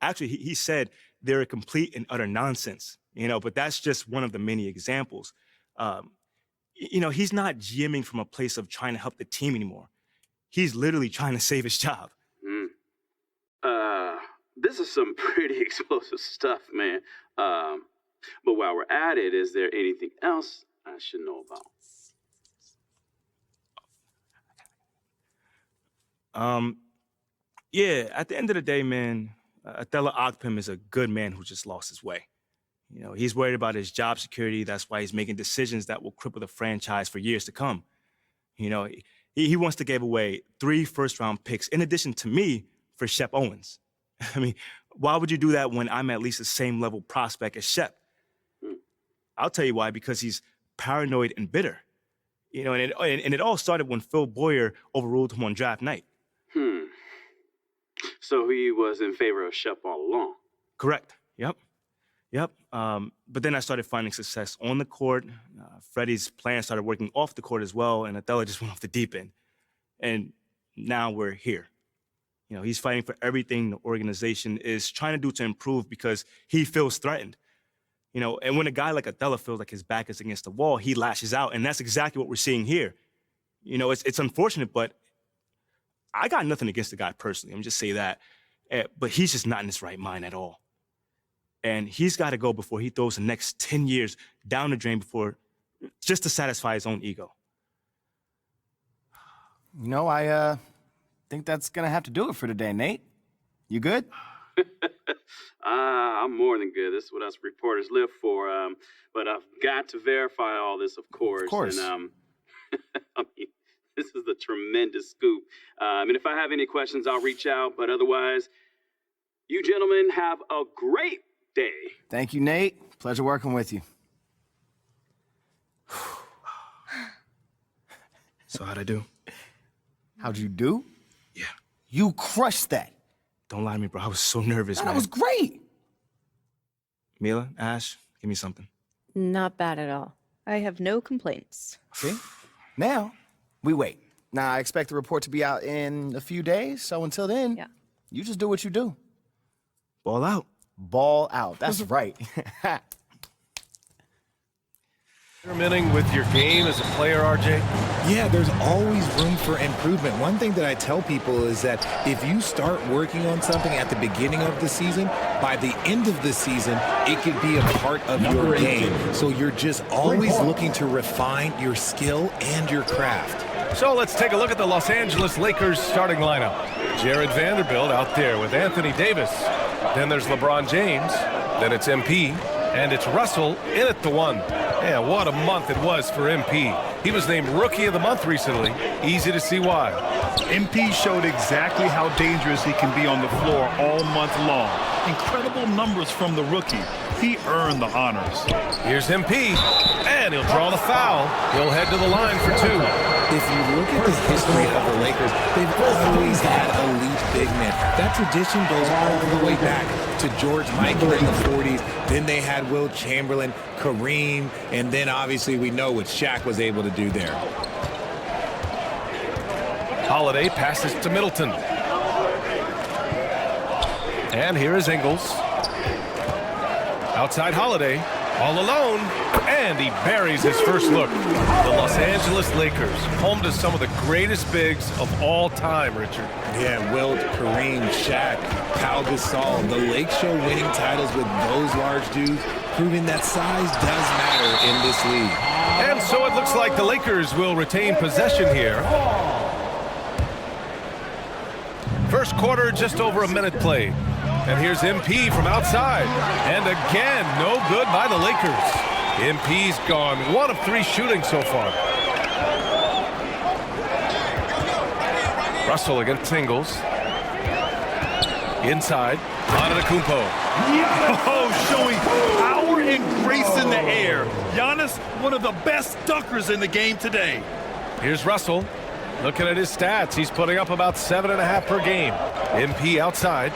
Actually, he said they're a complete and utter nonsense. But that's just one of the many examples. He's not GMing from a place of trying to help the team anymore. He's literally trying to save his job. This is some pretty explosive stuff, man. But while we're at it, is there anything else I should know about? Yeah, at the end of the day, man, Othella Akpem is a good man who just lost his way. He's worried about his job security. That's why he's making decisions that will cripple the franchise for years to come. He wants to give away 3 first-round picks in addition to me for Shep Owens. I mean, why would you do that when I'm at least the same level prospect as Shep? I'll tell you why, because he's paranoid and bitter. And it all started when Phil Boyer overruled him on draft night. So he was in favor of Shep all along? Correct. Yep. But then I started finding success on the court. Freddie's plan started working off the court as well, and Othella just went off the deep end. And now we're here. He's fighting for everything the organization is trying to do to improve because he feels threatened. And when a guy like Othella feels like his back is against the wall, he lashes out, and that's exactly what we're seeing here. It's unfortunate, but I got nothing against the guy personally. I'm just say that. But he's just not in his right mind at all. And he's got to go before he throws the next 10 years down the drain just to satisfy his own ego. I think that's going to have to do it for today, Nate. You good? I'm more than good. This is what us reporters live for. But I've got to verify all this, of course. Of course. And, I mean, this is a tremendous scoop. And if I have any questions, I'll reach out. But otherwise, you gentlemen have a great day. Thank you, Nate. Pleasure working with you. So how'd I do? How'd you do? Yeah. You crushed that. Don't lie to me, bro. I was so nervous, man. That was great. Mila, Ash, give me something. Not bad at all. I have no complaints. See? Now, we wait. Now, I expect the report to be out in a few days, so until then, you just do what you do. Ball out. Ball out. That's right. Experimenting with your game as a player, RJ? Yeah, there's always room for improvement. One thing that I tell people is that if you start working on something at the beginning of the season, by the end of the season, it could be a part of your game. So you're just always looking to refine your skill and your craft. So let's take a look at the Los Angeles Lakers starting lineup. Jared Vanderbilt out there with Anthony Davis. Then there's LeBron James. Then it's MP. And it's Russell in at the 1. Man, what a month it was for MP. He was named Rookie of the Month recently. Easy to see why. MP showed exactly how dangerous he can be on the floor all month long. Incredible numbers from the rookie. He earned the honors. Here's MP, and he'll draw the foul. He'll head to the line for 2. If you look at the history of the Lakers, they've always had elite big men. That tradition goes all the way back to George Michael in the 40s. Then they had Wilt Chamberlain, Kareem, and then obviously we know what Shaq was able to do there. Holiday passes to Middleton. And here is Ingles. Outside Holiday. All alone, and he buries his first look. The Los Angeles Lakers, home to some of the greatest bigs of all time, Richard. Yeah, Wilt, Kareem, Shaq, Pau Gasol. The Lakers show winning titles with those large dudes, proving that size does matter in this league. And so it looks like the Lakers will retain possession here. First quarter, just over a minute played. And here's MP from outside. And again, no good by the Lakers. MP's gone 1 of 3 shooting so far. Russell against Ingles. Inside. Antetokounmpo. Oh, showing power and grace in the air. Giannis, one of the best dunkers in the game today. Here's Russell. Looking at his stats, he's putting up about 7.5 per game. MP outside.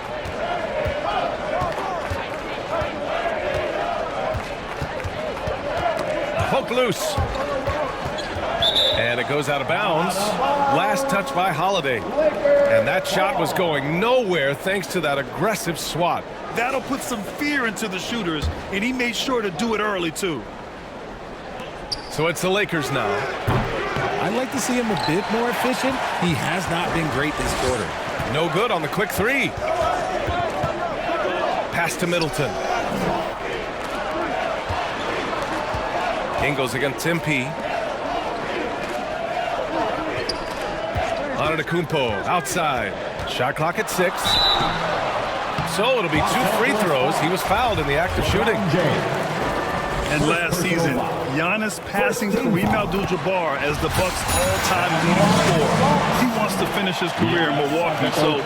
Poke loose. And it goes out of bounds. Last touch by Holiday. And that shot was going nowhere thanks to that aggressive swat. That'll put some fear into the shooters, and he made sure to do it early, too. So it's the Lakers now. I'd like to see him a bit more efficient. He has not been great this quarter. No good on the quick 3. Pass to Middleton. Ingles against MP. Antetokounmpo outside. Shot clock at 6. So it'll be 2 free throws. He was fouled in the act of shooting. And last season, Giannis passing Kareem Abdul-Jabbar as the Bucks' all-time leading scorer. He wants to finish his career in Milwaukee, so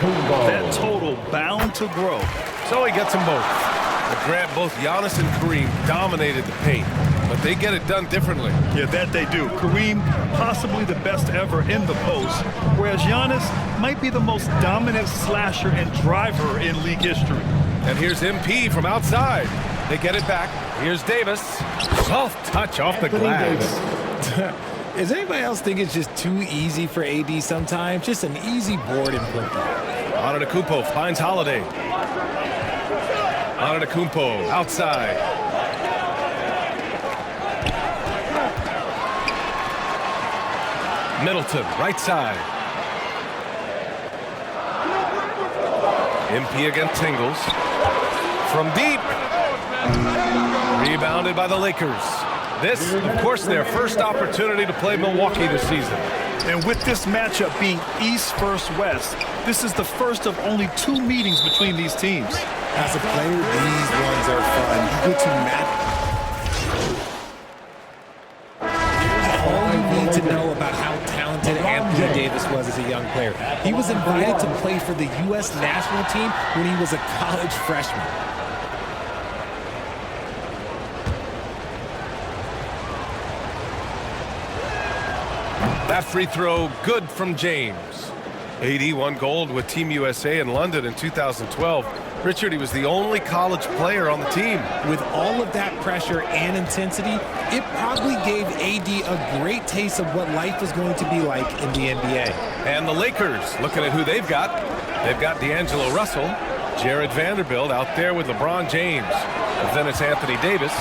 that total bound to grow. So he gets them both. But Grant, both Giannis and Kareem dominated the paint, but they get it done differently. Yeah, that they do. Kareem, possibly the best ever in the post, whereas Giannis might be the most dominant slasher and driver in league history. And here's MP from outside. They get it back. Here's Davis. Soft touch off the glass. Does anybody else think it's just too easy for AD sometimes? Just an easy board in football. Antetokounmpo finds Holiday. Antetokounmpo outside. Middleton, right side. MP against Ingles. From deep. Rebounded by the Lakers. This, of course, their first opportunity to play Milwaukee this season. And with this matchup being East versus West, this is the first of only 2 meetings between these teams. As a player, these ones are fun. You get to match. Here's all you need to know about how talented Anthony Davis was as a young player. He was invited to play for the U.S. national team when he was a college freshman. That free throw, good from James. AD won gold with Team USA in London in 2012. Richard, he was the only college player on the team. With all of that pressure and intensity, it probably gave AD a great taste of what life was going to be like in the NBA. And the Lakers, looking at who they've got D'Angelo Russell, Jared Vanderbilt out there with LeBron James. But then it's Anthony Davis,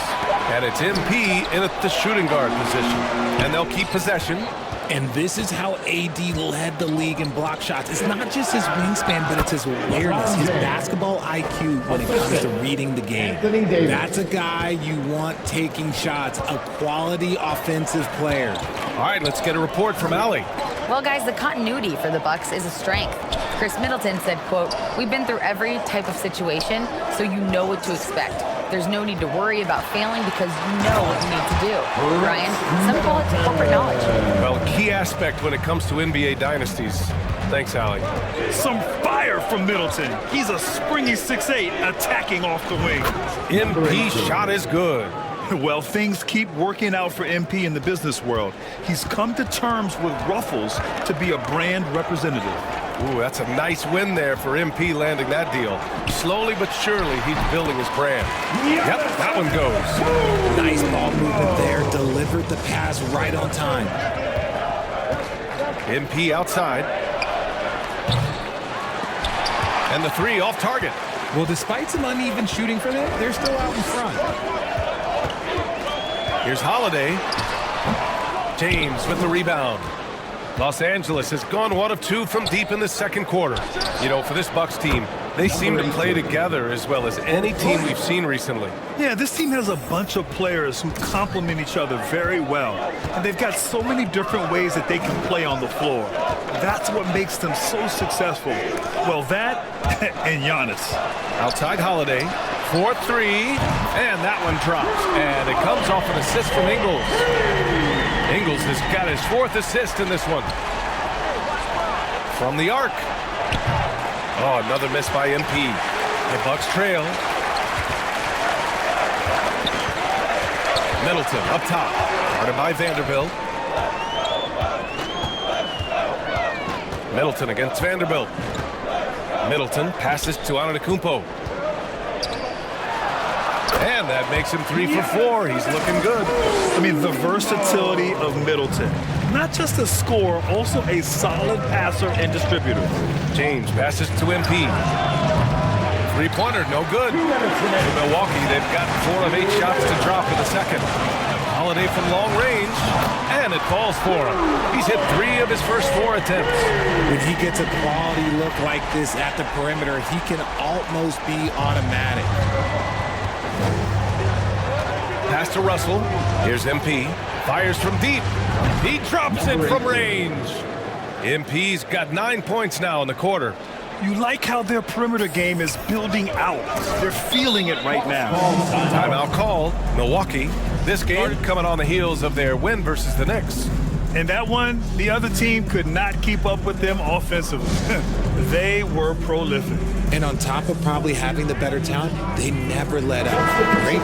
and it's MP in at the shooting guard position. And they'll keep possession. And this is how AD led the league in block shots. It's not just his wingspan, but it's his awareness, his basketball IQ when it comes to reading the game. That's a guy you want taking shots, a quality offensive player. All right, let's get a report from Allie. Well, guys, the continuity for the Bucks is a strength. Chris Middleton said, quote, "We've been through every type of situation, so you know what to expect. There's no need to worry about failing because you know what you need to do." Ryan, some call it corporate knowledge. Well, a key aspect when it comes to NBA dynasties. Thanks, Allie. Some fire from Middleton. He's a springy 6'8", attacking off the wing. MP shot is good. Well, things keep working out for MP in the business world. He's come to terms with Ruffles to be a brand representative. Ooh, that's a nice win there for MP landing that deal. Slowly but surely, he's building his brand. Yep, that one goes. Nice ball movement there. Delivered the pass right on time. MP outside. And the 3 off target. Well, despite some uneven shooting for them, they're still out in front. Here's Holiday. James with the rebound. Los Angeles has gone 1 of 2 from deep in the second quarter. You know, for this Bucks team, they seem to play together as well as any team we've seen recently. Yeah, this team has a bunch of players who complement each other very well. And they've got so many different ways that they can play on the floor. That's what makes them so successful. Well, that and Giannis. Outside Holiday, 4-3, and that one drops. And it comes off an assist from Ingles. Ingles has got his 4th assist in this one. From the arc. Oh, another miss by MP. The Bucks trail. Middleton up top. Guarded by Vanderbilt. Middleton against Vanderbilt. Middleton passes to Antetokounmpo. And that makes him 3 for 4. He's looking good. I mean, the versatility of Middleton. Not just a scorer, also a solid passer and distributor. James passes to MP. 3-pointer, no good. For Milwaukee, they've got 4 of 8 shots to drop in the second. Holiday from long range, and it falls for him. He's hit 3 of his first 4 attempts. When he gets a quality look like this at the perimeter, he can almost be automatic. Pass to Russell. Here's MP. Fires from deep. He drops it from range. MP's got 9 points now in the quarter. You like how their perimeter game is building out. They're feeling it right now. Timeout called. Milwaukee. This game coming on the heels of their win versus the Knicks. And that one, the other team could not keep up with them offensively. They were prolific. And on top of probably having the better talent, they never let up. Great.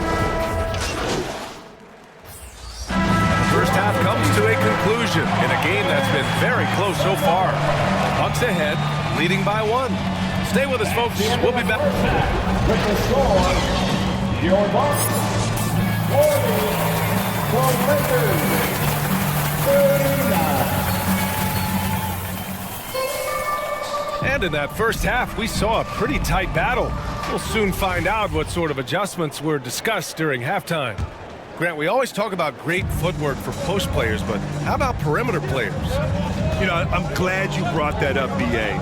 First half comes to a conclusion in a game that's been very close so far. Bucks ahead, leading by 1. Stay with us, folks. We'll be back. With the score, your Bucks 40, the Lakers 39. And in that first half, we saw a pretty tight battle. We'll soon find out what sort of adjustments were discussed during halftime. Grant, we always talk about great footwork for post players, but how about perimeter players? You know, I'm glad you brought that up, B.A.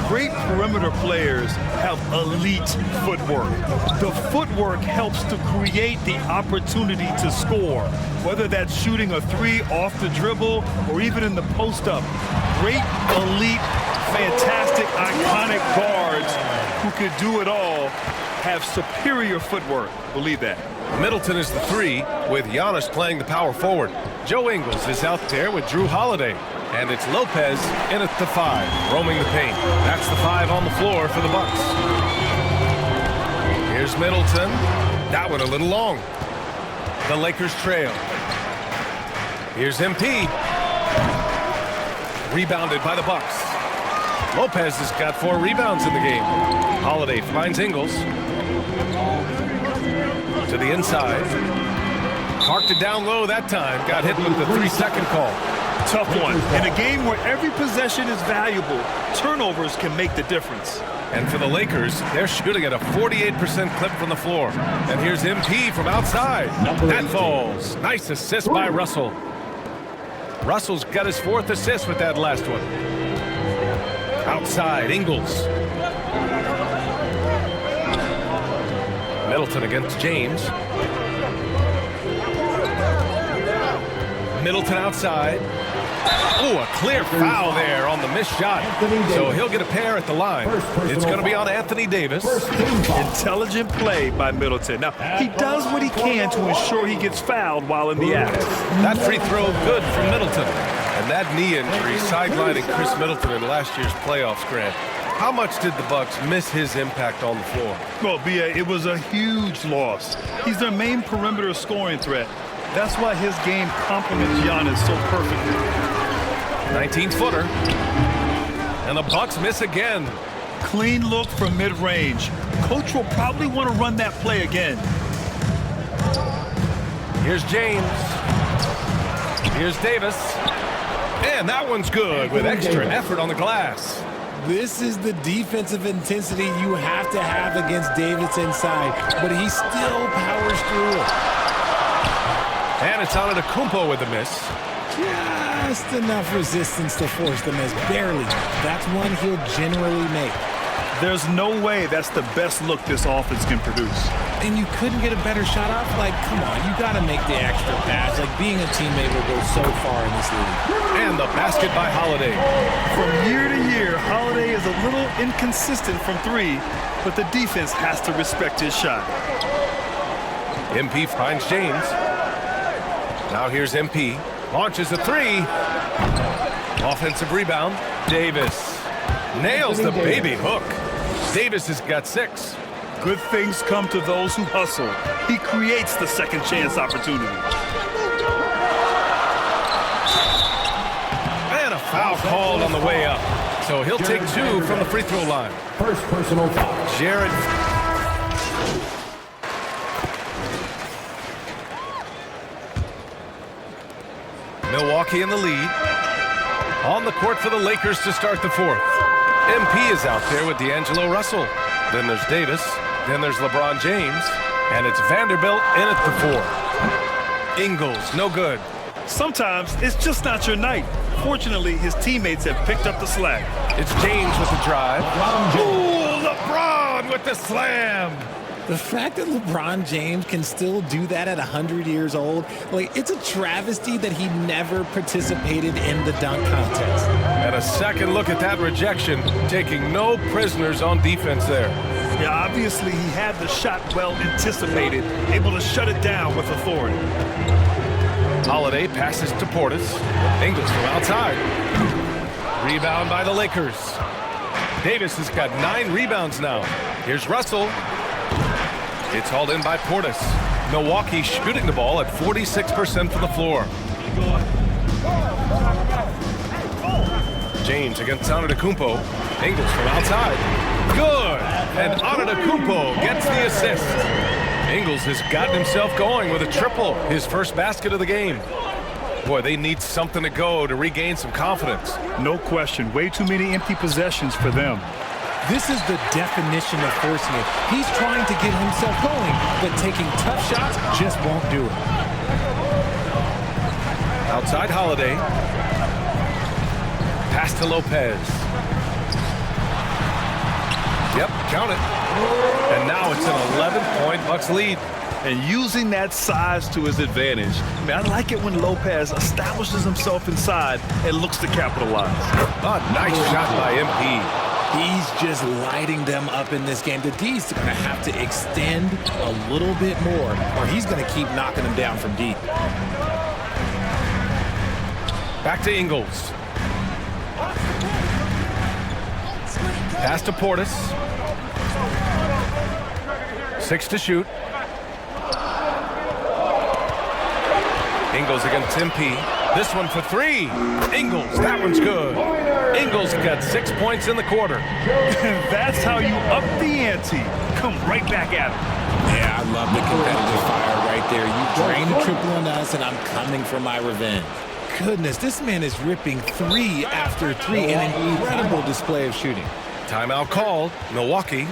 Great perimeter players have elite footwork. The footwork helps to create the opportunity to score, whether that's shooting a 3 off the dribble or even in the post-up. Great, elite, fantastic, iconic guards who could do it all have superior footwork. Believe that. Middleton is the 3, with Giannis playing the power forward. Joe Ingles is out there with Drew Holiday. And it's Lopez in at the 5, roaming the paint. That's the 5 on the floor for the Bucks. Here's Middleton. That one a little long. The Lakers trail. Here's MP. Rebounded by the Bucks. Lopez has got 4 rebounds in the game. Holiday finds Ingles. To the inside. Parked it down low that time. Got hit with the 3-second call. Tough one. In a game where every possession is valuable, turnovers can make the difference. And for the Lakers, they're shooting at a 48% clip from the floor. And here's MP from outside. That falls. Nice assist by Russell. Russell's got his 4th assist with that last one. Outside, Ingles. Middleton against James. Middleton outside. Oh, a clear foul there on the missed shot. So he'll get a pair at the line. It's going to be on Anthony Davis. Intelligent play by Middleton. Now, he does what he can to ensure he gets fouled while in the act. That free throw good from Middleton. And that knee injury sidelining Chris Middleton in last year's playoffs, Grant. How much did the Bucks miss his impact on the floor? Well, B.A., it was a huge loss. He's their main perimeter scoring threat. That's why his game complements Giannis so perfectly. 19-footer. And the Bucks miss again. Clean look from mid-range. Coach will probably want to run that play again. Here's James. Here's Davis. And that one's good with extra effort on the glass. This is the defensive intensity you have to have against Davis inside, but he still powers through it. And it's Antetokounmpo with the miss. Just enough resistance to force the miss. Barely. That's one he'll generally make. There's no way that's the best look this offense can produce. And you couldn't get a better shot off? Like, come on, you got to make the extra pass. Like, being a teammate will go so far in this league. And the basket by Holiday. From year to year, Holiday is a little inconsistent from three, but the defense has to respect his shot. MP finds James. Now here's MP. Launches a three. Offensive rebound. Davis nails the baby hook. Davis has got 6. Good things come to those who hustle. He creates the second chance opportunity. And a foul called on the way up. So he'll take 2 from the free throw line. First personal foul. Jared. Milwaukee in the lead. On the court for the Lakers to start the 4th. MP is out there with D'Angelo Russell. Then there's Davis. Then there's LeBron James. And it's Vanderbilt in at the 4. Ingles, no good. Sometimes it's just not your night. Fortunately, his teammates have picked up the slack. It's James with the drive. Ooh, LeBron with the slam. The fact that LeBron James can still do that at 100 years old, like, it's a travesty that he never participated in the dunk contest. And a second look at that rejection, taking no prisoners on defense there. Yeah, obviously he had the shot well anticipated, able to shut it down with authority. Holiday passes to Portis. Ingles from outside. Rebound by the Lakers. Davis has got 9 rebounds now. Here's Russell. It's hauled in by Portis. Milwaukee shooting the ball at 46% from the floor. James against Antetokounmpo. Ingles from outside. Good! And Antetokounmpo gets the assist. Ingles has gotten himself going with a triple, his first basket of the game. Boy, they need something to go to regain some confidence. No question. Way too many empty possessions for them. This is the definition of forcing it. He's trying to get himself going, but taking tough shots just won't do it. Outside Holiday. Pass to Lopez. Yep, count it. And now it's an 11-point Bucks lead. And using that size to his advantage. I mean, I like it when Lopez establishes himself inside and looks to capitalize. A nice shot by MP. He's just lighting them up in this game. The D's going to have to extend a little bit more, or he's going to keep knocking them down from deep. Back to Ingles. Pass to Portis. 6 to shoot. Ingles against MP. This one for 3. Ingles, that one's good. Ingles got 6 points in the quarter. That's how you up the ante. Come right back at him. Yeah, I love the competitive fire right there. You drain the triple on us, and I'm coming for my revenge. Goodness, this man is ripping 3 after 3. An incredible display of shooting. Timeout called. Milwaukee.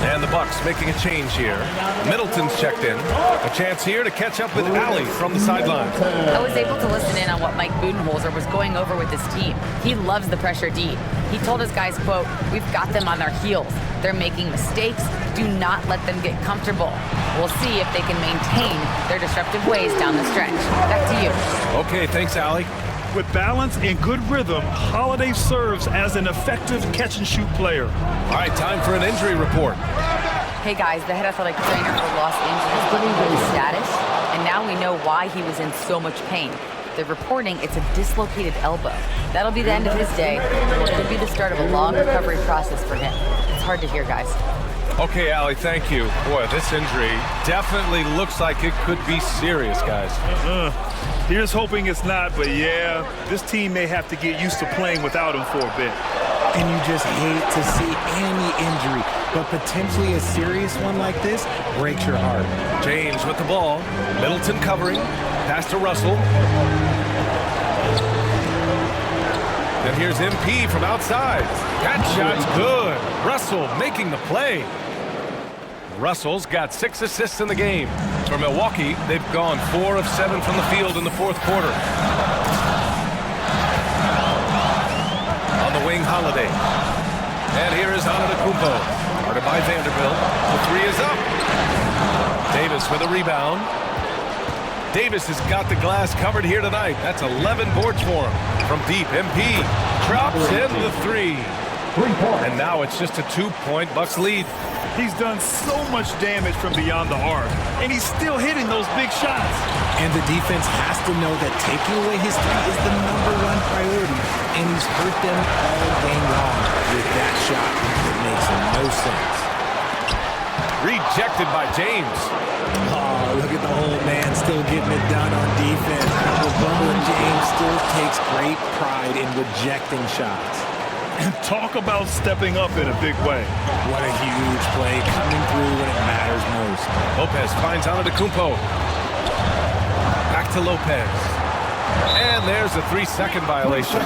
And the Bucks making a change here. Middleton's checked in. A chance here to catch up with Allie from the sideline. I was able to listen in on what Mike Budenholzer was going over with his team. He loves the pressure D. He told his guys, quote, "We've got them on their heels. They're making mistakes. Do not let them get comfortable. We'll see if they can maintain their disruptive ways down the stretch." Back to you. Okay, thanks, Allie. With balance and good rhythm, Holiday serves as an effective catch-and-shoot player. All right, time for an injury report. Hey guys, the head athletic trainer for Los Angeles put his status, and now we know why he was in so much pain. They're reporting it's a dislocated elbow. That'll be the end of his day, and it could be the start of a long recovery process for him. It's hard to hear, guys. Okay, Allie, thank you. Boy, this injury definitely looks like it could be serious, guys. Here's hoping it's not, but yeah, this team may have to get used to playing without him for a bit. And you just hate to see any injury, but potentially a serious one like this breaks your heart. James with the ball. Middleton covering. Pass to Russell. And here's MP from outside. That shot's good. Russell making the play. Russell's got 6 assists in the game. For Milwaukee, they've gone 4 of 7 from the field in the fourth quarter. On the wing, Holiday. And here is Antetokounmpo. Guarded by Vanderbilt. The 3 is up. Davis with a rebound. Davis has got the glass covered here tonight. That's 11 boards for him. From deep, MP drops in the 3. And now it's just a 2-point Bucks lead. He's done so much damage from beyond the arc, and he's still hitting those big shots. And the defense has to know that taking away his 3 is the #1 priority, and he's hurt them all game long with that shot. It makes no sense. Rejected by James. Oh, look at the old man still getting it done on defense. LeBron James still takes great pride in rejecting shots. And talk about stepping up in a big way. What a huge play coming through when it matters most. Lopez finds Antetokounmpo. Back to Lopez. And there's a 3-second violation.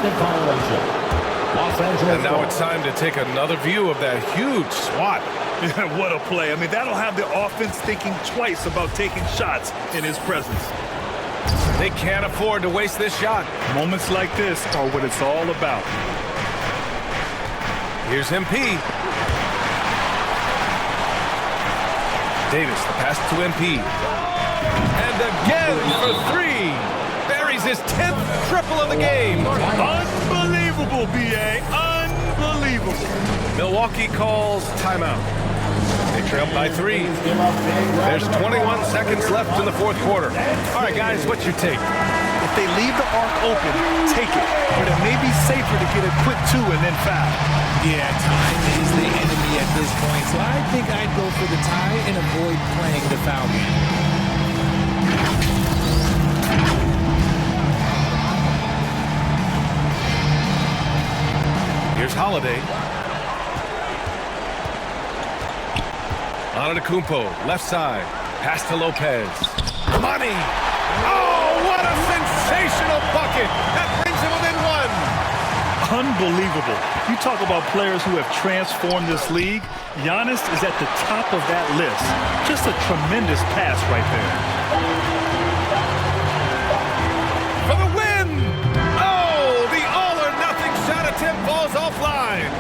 And now it's time to take another view of that huge swat. Yeah, what a play. I mean, that'll have the offense thinking twice about taking shots in his presence. They can't afford to waste this shot. Moments like this are what it's all about. Here's MP. Davis, the pass to MP. And again for 3. Buries his 10th triple of the game. Unbelievable, B.A. Unbelievable. Milwaukee calls timeout. They trail by 3. There's 21 seconds left in the fourth quarter. All right, guys, what's your take? If they leave the arc open, take it. But it may be safer to get a quick 2 and then foul. Yeah, time is the enemy at this point, so I think I'd go for the tie and avoid playing the foul game. Here's Holiday. Antetokounmpo, left side. Pass to Lopez. Money! Oh, what a sensational bucket! That brings him within 1. Unbelievable. You talk about players who have transformed this league. Giannis is at the top of that list. Just a tremendous pass right there. For the win! Oh, the all-or-nothing shot attempt falls offline.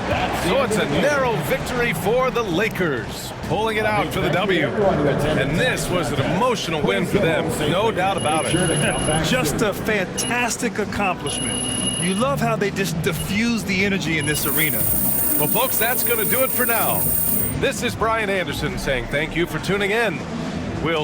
So it's a narrow victory for the Lakers, pulling it out for the W. And this was an emotional win for them, no doubt about it. Just a fantastic accomplishment. You love how they just diffuse the energy in this arena. Well, folks, that's going to do it for now. This is Brian Anderson saying thank you for tuning in. We'll